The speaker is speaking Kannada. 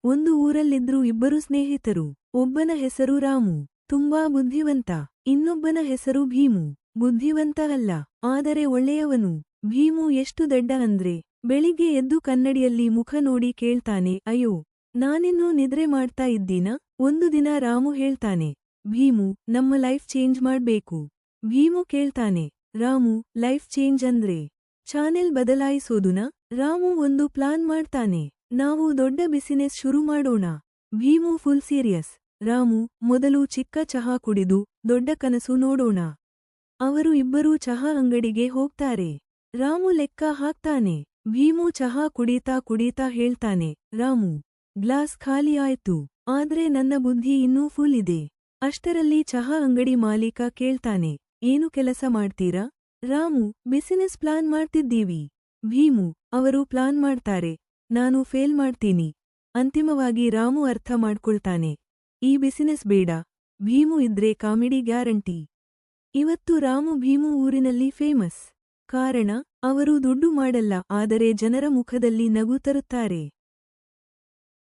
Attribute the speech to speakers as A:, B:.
A: ಒಂದು ಊರಲ್ಲಿದ್ರು ಇಬ್ಬರು ಸ್ನೇಹಿತರು. ಒಬ್ಬನ ಹೆಸರು ರಾಮು, ತುಂಬಾ ಬುದ್ಧಿವಂತ. ಇನ್ನೊಬ್ಬನ ಹೆಸರು ಭೀಮು, ಬುದ್ಧಿವಂತ ಅಲ್ಲ, ಆದರೆ ಒಳ್ಳೆಯವನು. ಭೀಮು ಎಷ್ಟು ದಡ್ಡ ಅಂದ್ರೆ, ಬೆಳಿಗ್ಗೆ ಎದ್ದು ಕನ್ನಡಿಯಲ್ಲಿ ಮುಖ ನೋಡಿ ಕೇಳ್ತಾನೆ, ಅಯ್ಯೋ, ನಾನಿನ್ನೂ ನಿದ್ರೆ ಮಾಡ್ತಾ ಇದ್ದೀನಾ? ಒಂದು ದಿನ ರಾಮು ಹೇಳ್ತಾನೆ, ಭೀಮು, ನಮ್ಮ ಲೈಫ್ ಚೇಂಜ್ ಮಾಡ್ಬೇಕು. ಭೀಮು ಕೇಳ್ತಾನೆ, ರಾಮು, ಲೈಫ್ ಚೇಂಜ್ ಅಂದ್ರೆ ಚಾನೆಲ್ ಬದಲಾಯಿಸೋದುನಾ? ರಾಮು ಒಂದು ಪ್ಲಾನ್ ಮಾಡ್ತಾನೆ, ನಾವು ದೊಡ್ಡ ಬಿಸಿನೆಸ್ ಶುರು ಮಾಡೋಣ. ಭೀಮು ಫುಲ್ ಸೀರಿಯಸ್, ರಾಮು, ಮೊದಲು ಚಿಕ್ಕ ಚಹಾ ಕುಡಿದು ದೊಡ್ಡ ಕನಸು ನೋಡೋಣ. ಅವರು ಇಬ್ಬರೂ ಚಹಾ ಅಂಗಡಿಗೆ ಹೋಗ್ತಾರೆ. ರಾಮು ಲೆಕ್ಕ ಹಾಕ್ತಾನೆ. ಭೀಮು ಚಹಾ ಕುಡೀತಾ ಹೇಳ್ತಾನೆ, ರಾಮು, ಗ್ಲಾಸ್ ಖಾಲಿ ಆಯ್ತು, ಆದ್ರೆ ನನ್ನ ಬುದ್ಧಿ ಇನ್ನೂ ಫುಲ್ ಇದೆ. ಅಷ್ಟರಲ್ಲಿ ಚಹಾ ಅಂಗಡಿ ಮಾಲೀಕ ಕೇಳ್ತಾನೆ, ಏನು ಕೆಲಸ ಮಾಡ್ತೀರಾ? ರಾಮು, ಬಿಸಿನೆಸ್ ಪ್ಲಾನ್ ಮಾಡ್ತಿದ್ದೀವಿ. ಭೀಮು, ಅವರು ಪ್ಲಾನ್ ಮಾಡ್ತಾರೆ, ನಾನು ಫೇಲ್ ಮಾಡ್ತೀನಿ. ಅಂತಿಮವಾಗಿ ರಾಮು ಅರ್ಥ ಮಾಡ್ಕೊಳ್ತಾನೆ, ಈ ಬಿಸಿನೆಸ್ ಬೇಡ. ಭೀಮು ಇದ್ರೆ ಕಾಮಿಡಿ ಗ್ಯಾರಂಟಿ. ಇವತ್ತು ರಾಮು ಭೀಮು ಊರಿನಲ್ಲಿ ಫೇಮಸ್. ಕಾರಣ, ಅವರು ದುಡ್ಡು ಮಾಡಲ್ಲ, ಆದರೆ ಜನರ ಮುಖದಲ್ಲಿ ನಗು ತರುತ್ತಾರೆ.